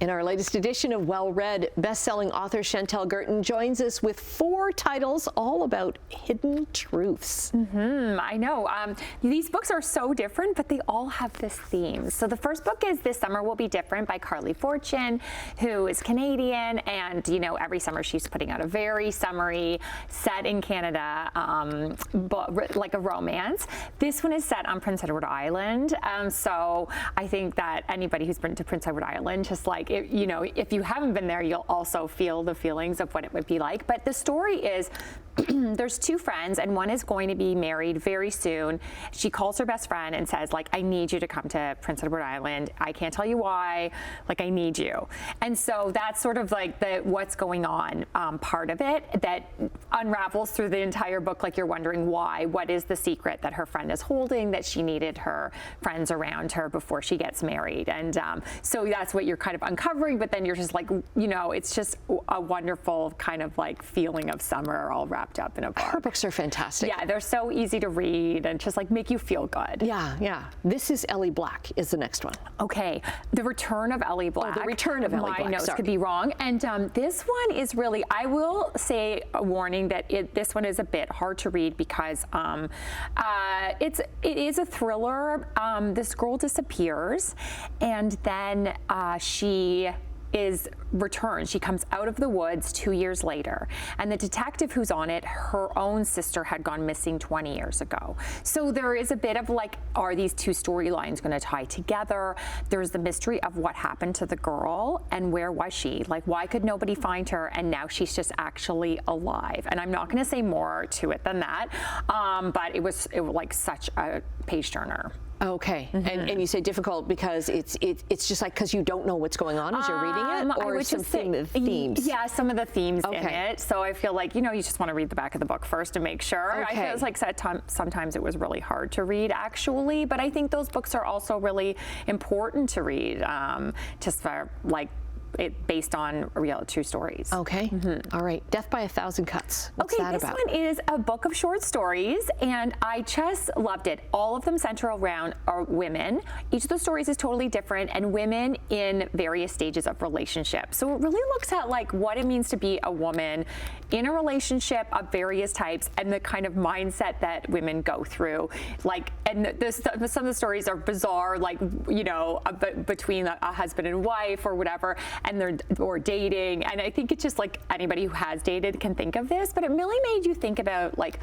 In our latest edition of Well Read, best-selling author Chantel Guertin joins us with 4 titles all about hidden truths. I know. These books are so different, but they all have this theme. So the first book is This Summer Will Be Different by Carly Fortune, who is Canadian, and every summer she's putting out a very summery, set in Canada, like a romance. This one is set on Prince Edward Island. So I think that anybody who's been to Prince Edward Island, just like if you haven't been there, you'll also feel the feelings of what it would be like. But the story is there's 2 friends, and one is going to be married very soon. She calls her best friend and says, like, I need you to come to Prince Edward Island. I can't tell you why, like, I need you. And so that's sort of like the what's going on part of it that unravels through the entire book. Like, you're wondering why, what is the secret that her friend is holding, that she needed her friends around her before she gets married. And so that's what you're kind of uncovering, but then you're just like, it's just a wonderful kind of like feeling of summer all wrapped up in a book. Her books are fantastic. Yeah, they're so easy to read and just like make you feel good. Yeah. This is Ellie Black is the next one. Okay, The Return of Ellie Black. The Return of Ellie Black. My notes could be wrong. And this one is really, I will say a warning that this one is a bit hard to read because it is a thriller. This girl disappears, and then she is returned. She comes out of the woods 2 years later, and the detective who's on it, her own sister had gone missing 20 years ago. So there is a bit of like, are these 2 storylines going to tie together? There's the mystery of what happened to the girl and where was she? Like, why could nobody find her? And now she's just actually alive. And I'm not going to say more to it than that, but it was like such a page turner. Okay, and you say difficult because it's just like because you don't know what's going on as you're reading it, or some themes? Yeah, some of the themes in it. So I feel like you just want to read the back of the book first to make sure. Okay. I feel like sometimes it was really hard to read actually, but I think those books are also really important to read, just for like. Based on real true stories. Okay. All right. Death by a Thousand Cuts. What's that about? This one is a book of short stories, and I just loved it. All of them center around are women. Each of the stories is totally different, and women in various stages of relationship. So it really looks at like what it means to be a woman in a relationship of various types, and the kind of mindset that women go through. Like, and some of the stories are bizarre, like between a husband and wife or whatever. And or dating, and I think it's just like anybody who has dated can think of this, but it really made you think about like,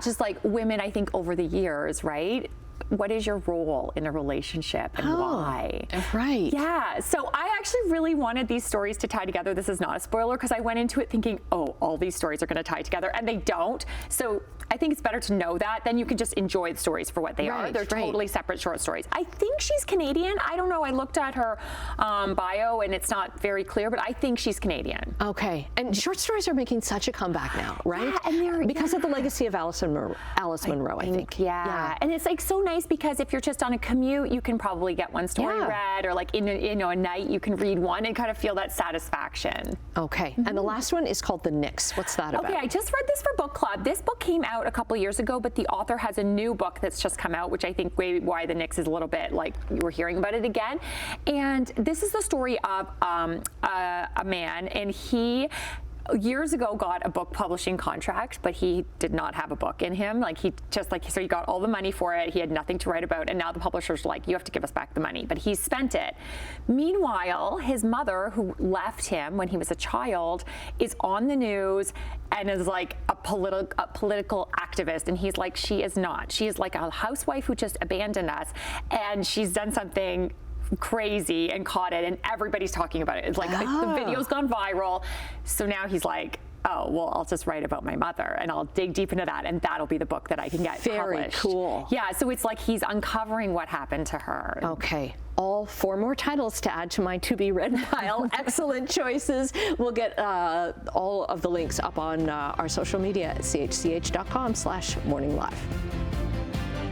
just like women, I think over the years, right? What is your role in a relationship and why? Right. Yeah. So I actually really wanted these stories to tie together. This is not a spoiler because I went into it thinking, all these stories are going to tie together, and they don't. So I think it's better to know that. Then you can just enjoy the stories for what they are. They're totally separate short stories. I think she's Canadian. I don't know. I looked at her bio and it's not very clear, but I think she's Canadian. Okay. And short stories are making such a comeback now, right? Yeah, and they're because of the legacy of Alice Munro, I think. Yeah. And it's like so nice because if you're just on a commute, you can probably get one story read, or like in a night you can read one and kind of feel that satisfaction. Okay. And the last one is called The Nix. What's that about? Okay, I just read this for book club. This book came out a couple years ago, but the author has a new book that's just come out, which I think why The Nix is a little bit like we're hearing about it again. And this is the story of a man, and he years ago got a book publishing contract, but he did not have a book in him. So he got all the money for it. He had nothing to write about, and now the publisher's like, you have to give us back the money, but he spent it. Meanwhile, his mother, who left him when he was a child, is on the news and is like a political activist, and he's like, she is not. She is like a housewife who just abandoned us, and she's done something crazy and caught it, and everybody's talking about it. It's like the video's gone viral. So now he's like, oh, well, I'll just write about my mother, and I'll dig deep into that, and that'll be the book that I can get published. Very cool. Yeah, so it's like he's uncovering what happened to her. Okay. All 4 more titles to add to my to-be-read pile. Excellent choices. We'll get all of the links up on our social media at chch.com/morninglive.